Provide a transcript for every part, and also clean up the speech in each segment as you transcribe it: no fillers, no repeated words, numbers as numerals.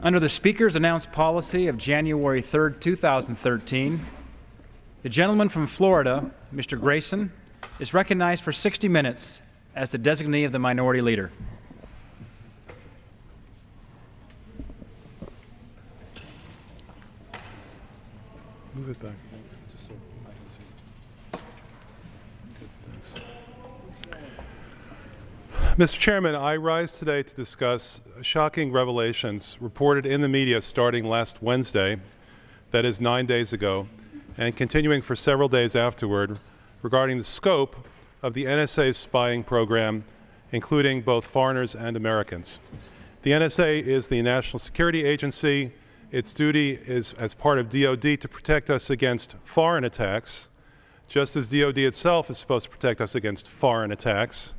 Under the Speaker's announced policy of January 3, 2013, the gentleman from Florida, Mr. Grayson, is recognized for 60 minutes as the designee of the Minority Leader. Move it back, just so I can see. Good, thanks. Mr. Chairman, I rise today to discuss shocking revelations reported in the media starting last Wednesday, that is 9 days ago, and continuing for several days afterward, regarding the scope of the NSA's spying program, including both foreigners and Americans. The NSA is the National Security Agency. Its duty is, as part of DoD, to protect us against foreign attacks, just as DoD itself is supposed to protect us against foreign attacks.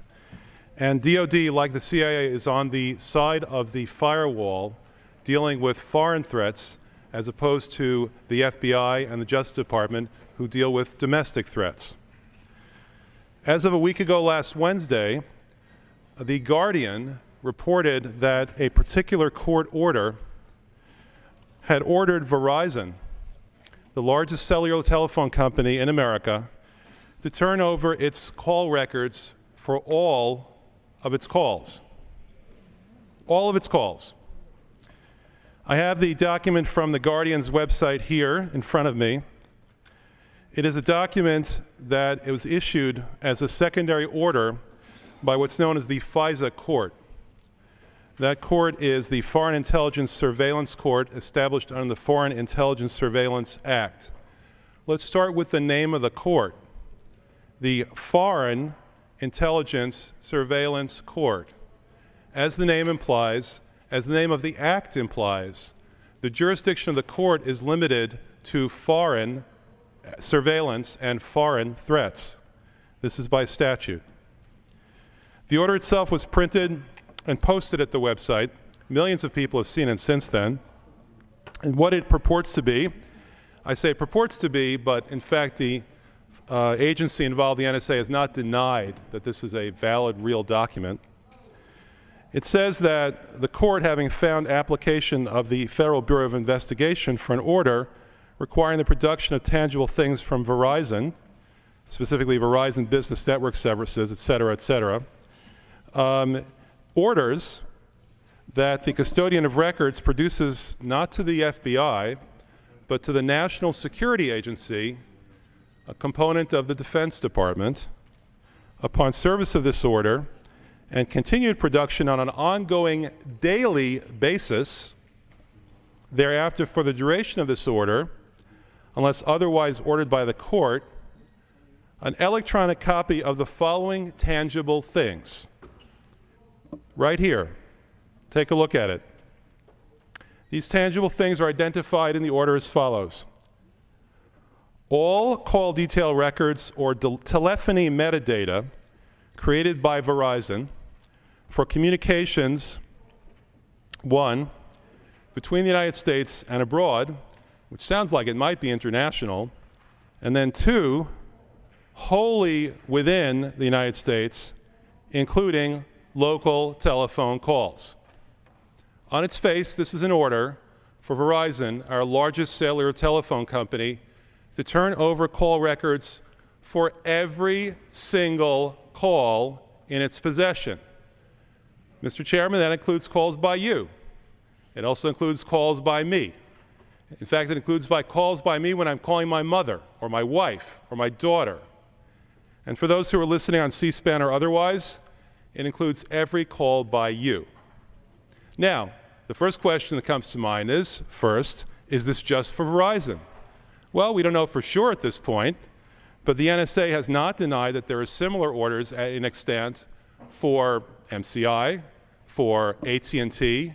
And DoD, like the CIA, is on the side of the firewall dealing with foreign threats, as opposed to the FBI and the Justice Department, who deal with domestic threats. As of a week ago last Wednesday, The Guardian reported that a particular court order had ordered Verizon, the largest cellular telephone company in America, to turn over its call records for all of its calls. All of its calls. I have the document from the Guardian's website here in front of me. It is a document that it was issued as a secondary order by what's known as the FISA court. That court is the Foreign Intelligence Surveillance Court established under the Foreign Intelligence Surveillance Act. Let's start with the name of the court. The Foreign Intelligence Surveillance Court. As the name implies, as the name of the act implies, the jurisdiction of the court is limited to foreign surveillance and foreign threats. This is by statute. The order itself was printed and posted at the website. Millions of people have seen it since then. And what it purports to be, I say purports to be, but in fact the agency involved, the NSA, has not denied that this is a valid, real document. It says that the court, having found application of the Federal Bureau of Investigation for an order requiring the production of tangible things from Verizon, specifically Verizon Business Network services, et cetera, orders that the custodian of records produces not to the FBI, but to the National Security Agency, a component of the Defense Department, upon service of this order and continued production on an ongoing daily basis thereafter for the duration of this order, unless otherwise ordered by the court, an electronic copy of the following tangible things. Right here. Take a look at it. These tangible things are identified in the order as follows. All call detail records or telephony metadata created by Verizon for communications, 1, between the United States and abroad, which sounds like it might be international, and then 2, wholly within the United States, including local telephone calls. On its face, this is an order for Verizon, our largest cellular telephone company, to turn over call records for every single call in its possession. Mr. Chairman, that includes calls by you. It also includes calls by me. In fact, it includes calls by me when I'm calling my mother or my wife or my daughter. And for those who are listening on C-SPAN or otherwise, it includes every call by you. Now, the first question that comes to mind is, first, is this just for Verizon? Well, we don't know for sure at this point, but the NSA has not denied that there are similar orders in extent for MCI, for AT&T,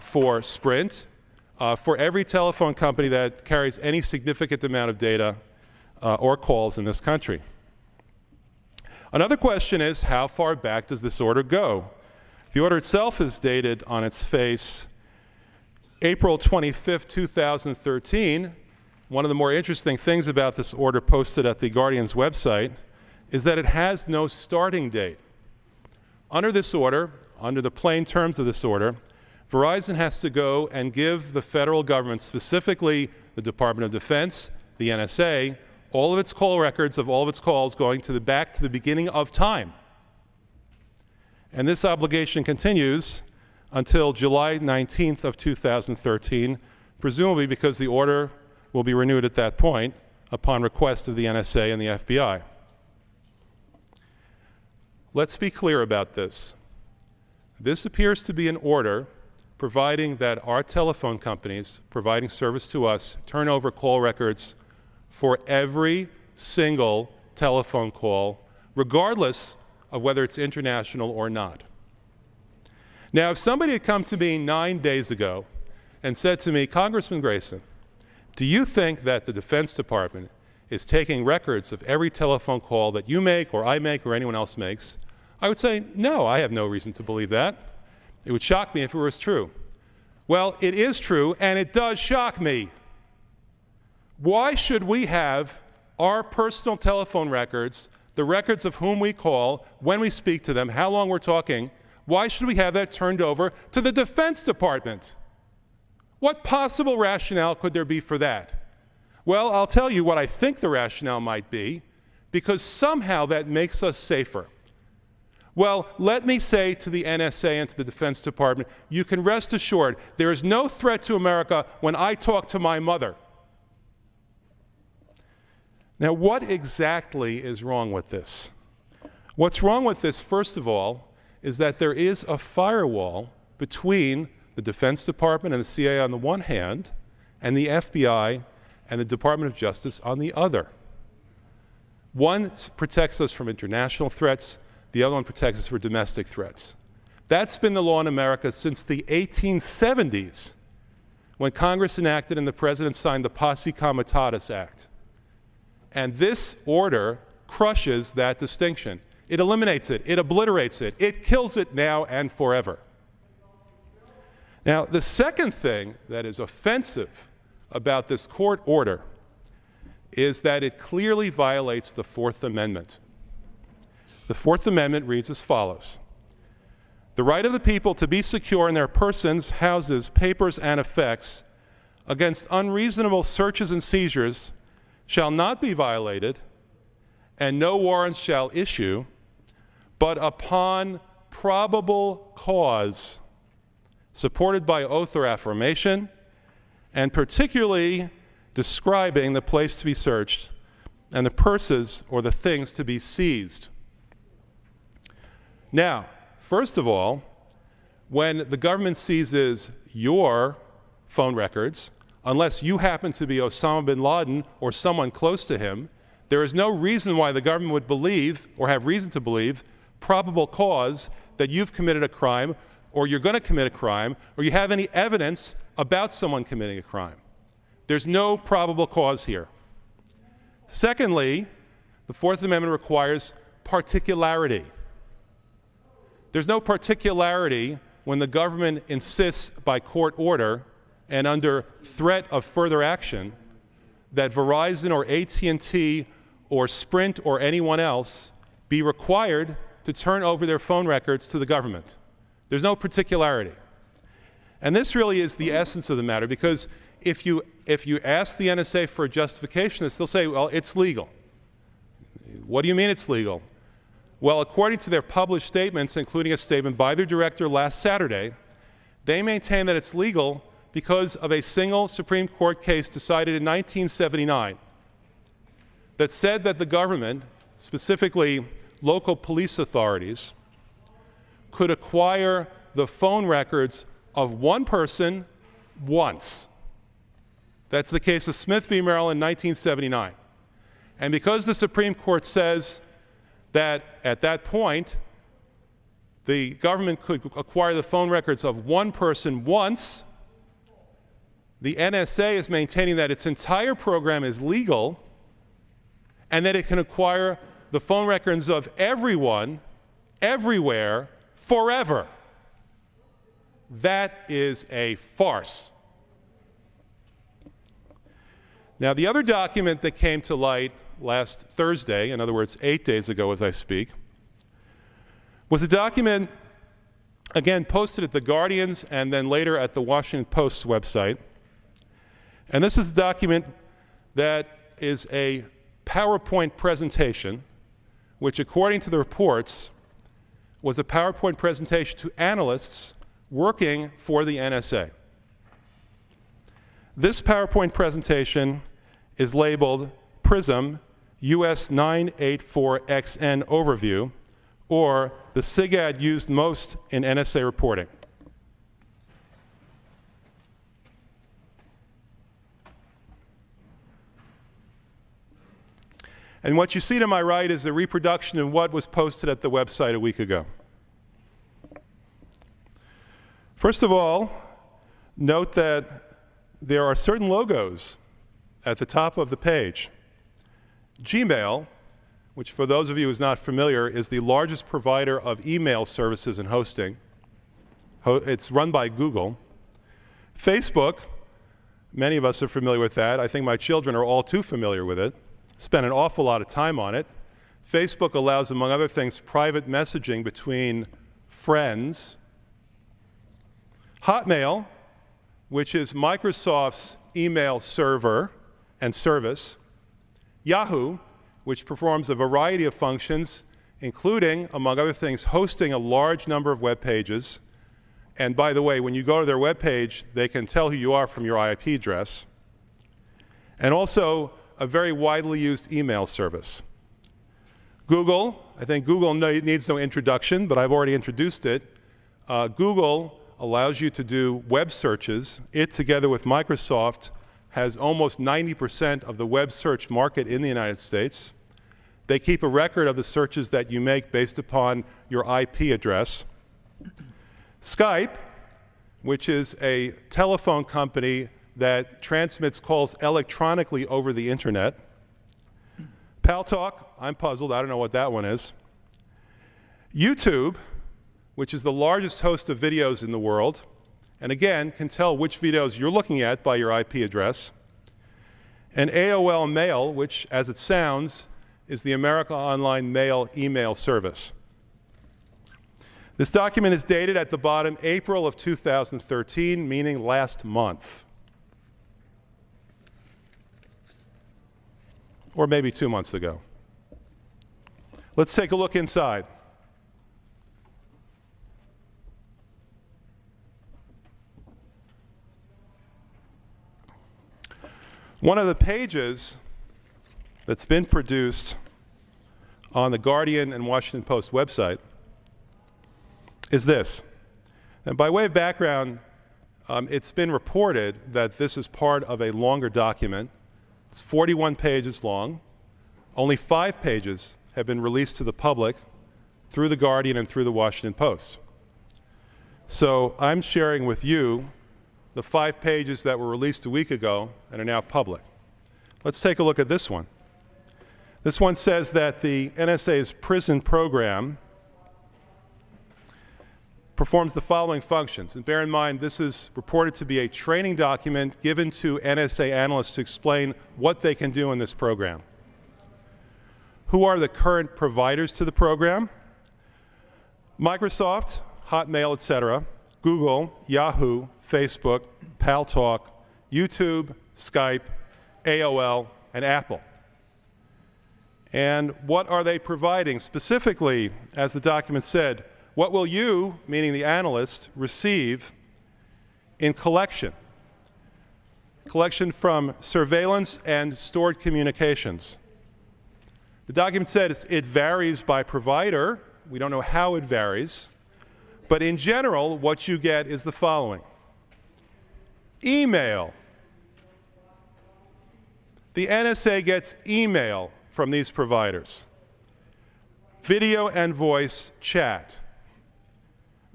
for Sprint, for every telephone company that carries any significant amount of data or calls in this country. Another question is, how far back does this order go? The order itself is dated on its face April 25, 2013. One of the more interesting things about this order posted at the Guardian's website is that it has no starting date. Under this order, under the plain terms of this order, Verizon has to go and give the federal government, specifically the Department of Defense, the NSA, all of its call records of all of its calls going back to the beginning of time. And this obligation continues until July 19th of 2013, presumably because the order will be renewed at that point upon request of the NSA and the FBI. Let's be clear about this. This appears to be an order providing that our telephone companies providing service to us turn over call records for every single telephone call, regardless of whether it's international or not. Now, if somebody had come to me 9 days ago and said to me, Congressman Grayson, do you think that the Defense Department is taking records of every telephone call that you make or I make or anyone else makes? I would say, no, I have no reason to believe that. It would shock me if it was true. Well, it is true, and it does shock me. Why should we have our personal telephone records, the records of whom we call, when we speak to them, how long we're talking, why should we have that turned over to the Defense Department? What possible rationale could there be for that? Well, I'll tell you what I think the rationale might be, because somehow that makes us safer. Well, let me say to the NSA and to the Defense Department, you can rest assured there is no threat to America when I talk to my mother. Now, what exactly is wrong with this? What's wrong with this, first of all, is that there is a firewall between the Defense Department and the CIA on the one hand, and the FBI and the Department of Justice on the other. One protects us from international threats, the other one protects us from domestic threats. That's been the law in America since the 1870s, when Congress enacted and the President signed the Posse Comitatus Act. And this order crushes that distinction. It eliminates it. It obliterates it. It kills it now and forever. Now, the second thing that is offensive about this court order is that it clearly violates the Fourth Amendment. The Fourth Amendment reads as follows: the right of the people to be secure in their persons, houses, papers, and effects against unreasonable searches and seizures shall not be violated, and no warrants shall issue, but upon probable cause, supported by oath or affirmation, and particularly describing the place to be searched and the purses or the things to be seized. Now, first of all, when the government seizes your phone records, unless you happen to be Osama bin Laden or someone close to him, there is no reason why the government would believe, or have reason to believe, probable cause that you've committed a crime, or you're going to commit a crime, or you have any evidence about someone committing a crime. There's no probable cause here. Secondly, the Fourth Amendment requires particularity. There's no particularity when the government insists by court order and under threat of further action that Verizon or AT&T or Sprint or anyone else be required to turn over their phone records to the government. There's no particularity. And this really is the essence of the matter, because if you ask the NSA for a justification, they'll say, well, it's legal. What do you mean it's legal? Well, according to their published statements, including a statement by their director last Saturday, they maintain that it's legal because of a single Supreme Court case decided in 1979 that said that the government, specifically local police authorities, could acquire the phone records of one person once. That's the case of Smith v. Maryland, 1979. And because the Supreme Court says that at that point the government could acquire the phone records of one person once, the NSA is maintaining that its entire program is legal and that it can acquire the phone records of everyone, everywhere, forever. That is a farce. Now, the other document that came to light last Thursday, in other words, 8 days ago as I speak, was a document again, posted at The Guardian's and then later at the Washington Post's website. And this is a document that is a PowerPoint presentation, which, according to the reports, was a PowerPoint presentation to analysts working for the NSA. This PowerPoint presentation is labeled PRISM US 984XN Overview, or the SIGAD used most in NSA reporting. And what you see to my right is a reproduction of what was posted at the website a week ago. First of all, note that there are certain logos at the top of the page. Gmail, which for those of you who's not familiar, is the largest provider of email services and hosting. It's run by Google. Facebook, many of us are familiar with that. I think my children are all too familiar with it. Spend an awful lot of time on it. Facebook allows, among other things, private messaging between friends. Hotmail, which is Microsoft's email server and service. Yahoo, which performs a variety of functions, including, among other things, hosting a large number of web pages. And by the way, when you go to their web page, they can tell who you are from your IP address. And also a very widely used email service. Google, I think Google needs no introduction, but I've already introduced it. Google allows you to do web searches. It, together with Microsoft, has almost 90% of the web search market in the United States. They keep a record of the searches that you make based upon your IP address. Skype, which is a telephone company that transmits calls electronically over the internet. Paltalk, I'm puzzled, I don't know what that one is. YouTube, which is the largest host of videos in the world, and again, can tell which videos you're looking at by your IP address. And AOL Mail, which, as it sounds, is the America Online Mail email service. This document is dated at the bottom April of 2013, meaning last month. Or maybe 2 months ago. Let's take a look inside. One of the pages that's been produced on the Guardian and Washington Post website is this. And by way of background, it's been reported that this is part of a longer document. It's 41 pages long. Only 5 pages have been released to the public through the Guardian and through the Washington Post. So I'm sharing with you the 5 pages that were released a week ago and are now public. Let's take a look at this one. This one says that the NSA's prison program performs the following functions. And bear in mind, this is reported to be a training document given to NSA analysts to explain what they can do in this program. Who are the current providers to the program? Microsoft, Hotmail, etc., Google, Yahoo, Facebook, Paltalk, YouTube, Skype, AOL, and Apple. And what are they providing? Specifically, as the document said, what will you, meaning the analyst, receive in collection? Collection from surveillance and stored communications. The document said it varies by provider. We don't know how it varies. But in general, what you get is the following. Email. The NSA gets email from these providers. Video and voice chat.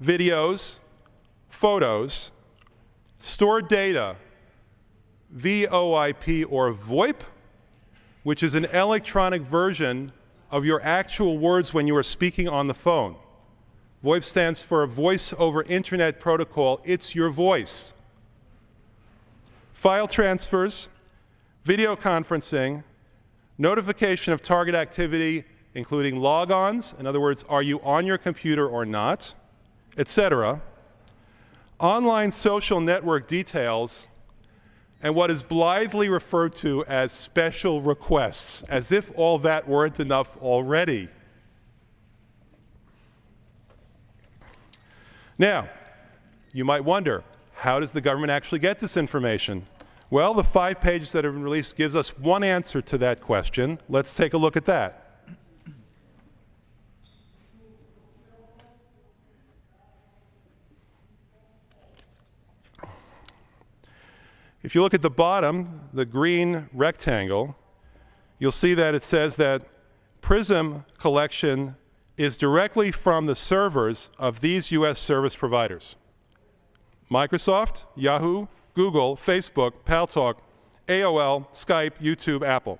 Videos, photos, stored data, VoIP or VoIP, which is an electronic version of your actual words when you are speaking on the phone. VoIP stands for Voice over Internet Protocol. It's your voice. File transfers, video conferencing, notification of target activity, including logons. In other words, are you on your computer or not? etc., online social network details, and what is blithely referred to as special requests, as if all that weren't enough already. Now, you might wonder, how does the government actually get this information? Well, the 5 pages that have been released gives us one answer to that question. Let's take a look at that. If you look at the bottom, the green rectangle, you'll see that it says that PRISM collection is directly from the servers of these U.S. service providers: Microsoft, Yahoo, Google, Facebook, Paltalk, AOL, Skype, YouTube, Apple.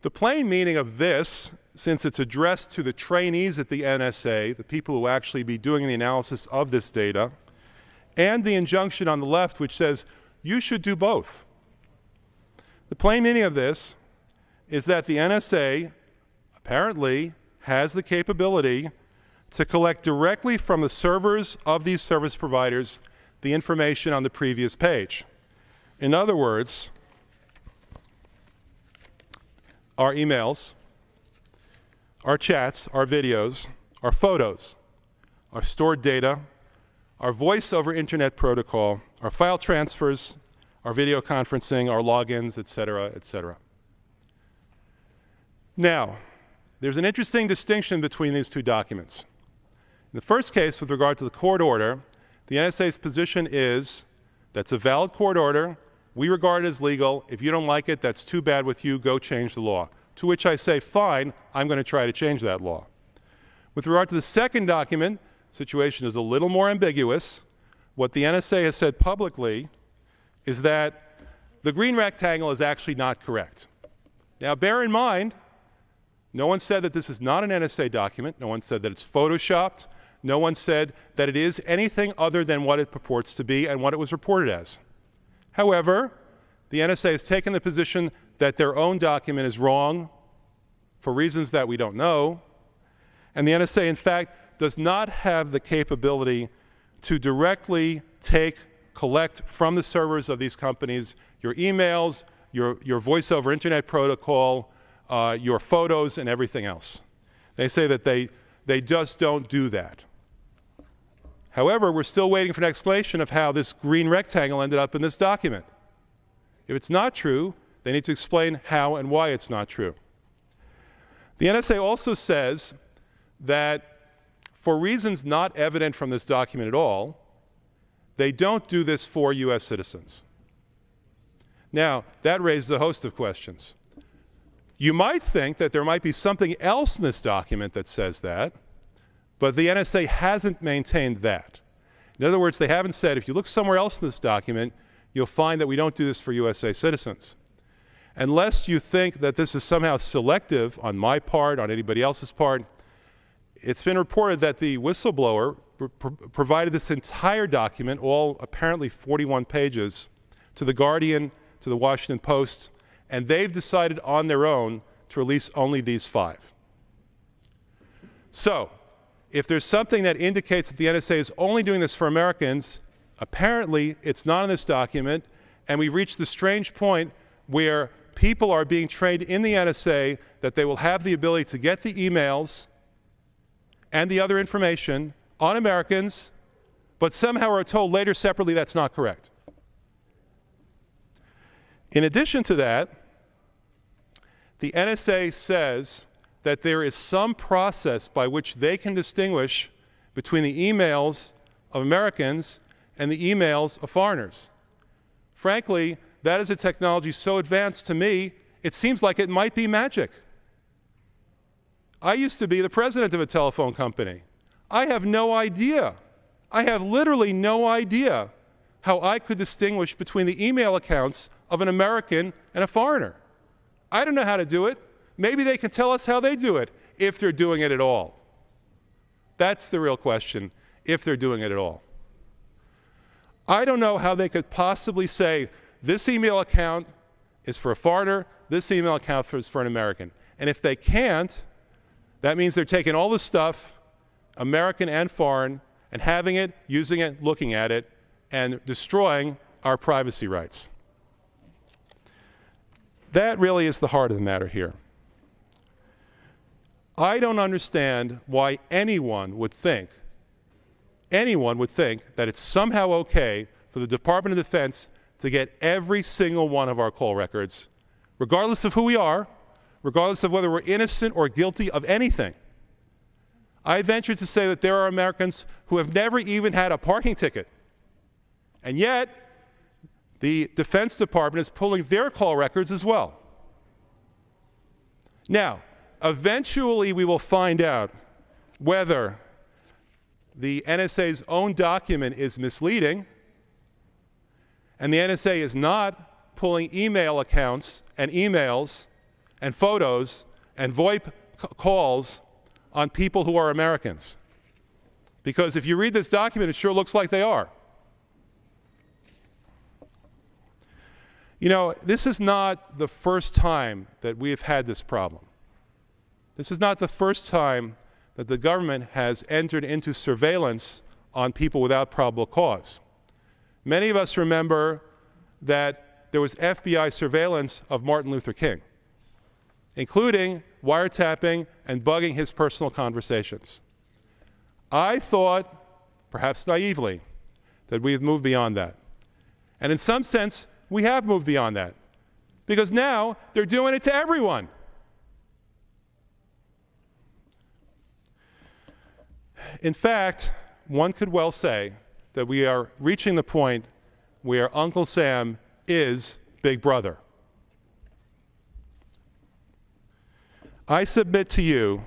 The plain meaning of this, since it's addressed to the trainees at the NSA, the people who will actually be doing the analysis of this data, and the injunction on the left which says you should do both. The plain meaning of this is that the NSA apparently has the capability to collect directly from the servers of these service providers the information on the previous page. In other words, our emails, our chats, our videos, our photos, our stored data, our voice over internet protocol, our file transfers, our video conferencing, our logins, etc., etc. Now, there's an interesting distinction between these two documents. In the first case, with regard to the court order, the NSA's position is that's a valid court order. We regard it as legal. If you don't like it, that's too bad with you. Go change the law. To which I say, fine, I'm going to try to change that law. With regard to the second document, the situation is a little more ambiguous. What the NSA has said publicly is that the green rectangle is actually not correct. Now, bear in mind, no one said that this is not an NSA document. No one said that it's photoshopped. No one said that it is anything other than what it purports to be and what it was reported as. However, the NSA has taken the position that their own document is wrong for reasons that we don't know. And the NSA, in fact, does not have the capability to directly collect from the servers of these companies your emails, your voice over internet protocol, your photos, and everything else. They say that they just don't do that. However, we're still waiting for an explanation of how this green rectangle ended up in this document. If it's not true, they need to explain how and why it's not true. The NSA also says that for reasons not evident from this document at all, they don't do this for U.S. citizens. Now, that raises a host of questions. You might think that there might be something else in this document that says that, but the NSA hasn't maintained that. In other words, they haven't said, if you look somewhere else in this document, you'll find that we don't do this for USA citizens. Unless you think that this is somehow selective on my part, on anybody else's part, it's been reported that the whistleblower provided this entire document, all apparently 41 pages, to The Guardian, to the Washington Post, and they've decided on their own to release only these 5. So, if there's something that indicates that the NSA is only doing this for Americans, apparently it's not in this document, and we've reached the strange point where people are being trained in the NSA that they will have the ability to get the emails and the other information on Americans, but somehow are told later separately that's not correct. In addition to that, the NSA says that there is some process by which they can distinguish between the emails of Americans and the emails of foreigners. Frankly, that is a technology so advanced to me, it seems like it might be magic. I used to be the president of a telephone company. I have no idea. I have literally no idea how I could distinguish between the email accounts of an American and a foreigner. I don't know how to do it. Maybe they can tell us how they do it, if they're doing it at all. That's the real question, if they're doing it at all. I don't know how they could possibly say, this email account is for a foreigner, this email account is for an American. And if they can't, that means they're taking all the stuff American and foreign, and having it, using it, looking at it, and destroying our privacy rights. That really is the heart of the matter here. I don't understand why anyone would think that it's somehow okay for the Department of Defense to get every single one of our call records, regardless of who we are, regardless of whether we're innocent or guilty of anything. I venture to say that there are Americans who have never even had a parking ticket, and yet the Defense Department is pulling their call records as well. Now, eventually we will find out whether the NSA's own document is misleading, and the NSA is not pulling email accounts and emails and photos and VoIP calls on people who are Americans. Because if you read this document, it sure looks like they are. You know, this is not the first time that we have had this problem. This is not the first time that the government has entered into surveillance on people without probable cause. Many of us remember that there was FBI surveillance of Martin Luther King, including wiretapping and bugging his personal conversations. I thought, perhaps naively, that we have moved beyond that. And in some sense, we have moved beyond that, because now they're doing it to everyone. In fact, one could well say that we are reaching the point where Uncle Sam is Big Brother. I submit to you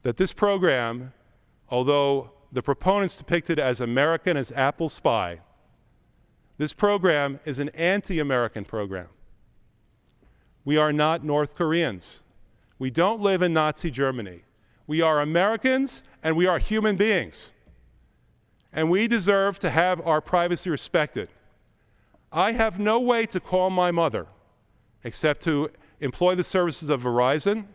that this program, although the proponents depict it as American as apple spy, this program is an anti-American program. We are not North Koreans. We don't live in Nazi Germany. We are Americans, and we are human beings. And we deserve to have our privacy respected. I have no way to call my mother except to employ the services of Verizon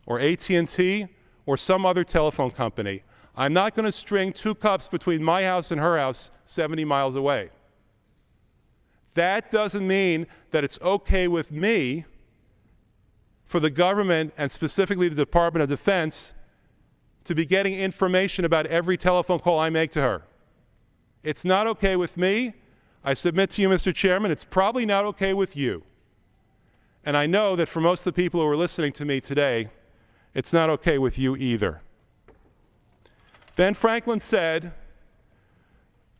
or AT&T or some other telephone company. I'm not going to string 2 cups between my house and her house 70 miles away. That doesn't mean that it's okay with me for the government, and specifically the Department of Defense, to be getting information about every telephone call I make to her. It's not okay with me. I submit to you, Mr. Chairman, it's probably not okay with you. And I know that for most of the people who are listening to me today, it's not okay with you either. Ben Franklin said,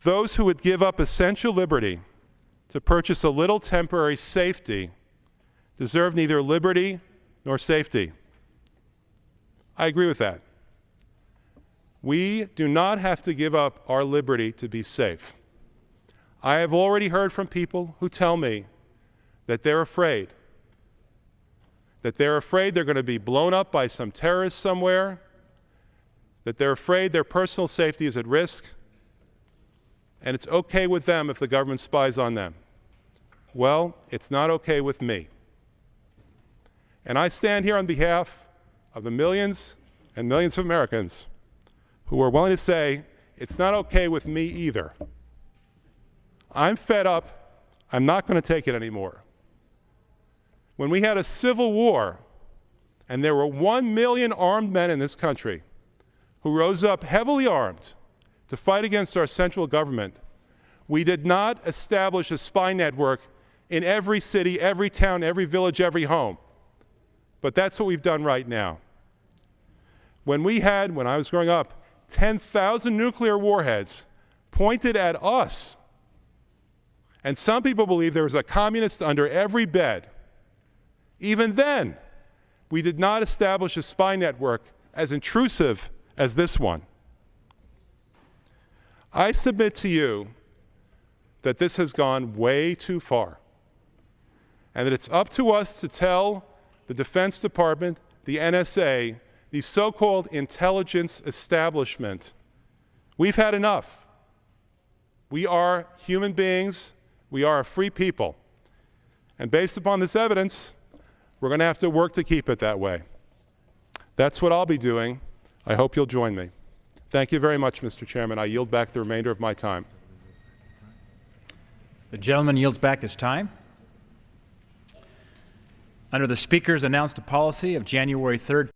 "Those who would give up essential liberty to purchase a little temporary safety deserve neither liberty nor safety." I agree with that. We do not have to give up our liberty to be safe. I have already heard from people who tell me that they're afraid. That they're afraid they're going to be blown up by some terrorist somewhere, that they're afraid their personal safety is at risk, and it's okay with them if the government spies on them. Well, it's not okay with me. And I stand here on behalf of the millions and millions of Americans who are willing to say, it's not okay with me either. I'm fed up. I'm not going to take it anymore. When we had a civil war, and there were 1 million armed men in this country who rose up heavily armed to fight against our central government, we did not establish a spy network in every city, every town, every village, every home. But that's what we've done right now. When I was growing up, 10,000 nuclear warheads pointed at us, and some people believe there was a communist under every bed, even then, we did not establish a spy network as intrusive as this one. I submit to you that this has gone way too far, and that it's up to us to tell the Defense Department, the NSA, the so-called intelligence establishment, we've had enough. We are human beings. We are a free people. And based upon this evidence, we're going to have to work to keep it that way. That's what I'll be doing I hope you'll join me. Thank you very much, Mr. Chairman. I yield back the remainder of my time. The gentleman yields back his time. Under the Speaker's announced policy of January 3rd,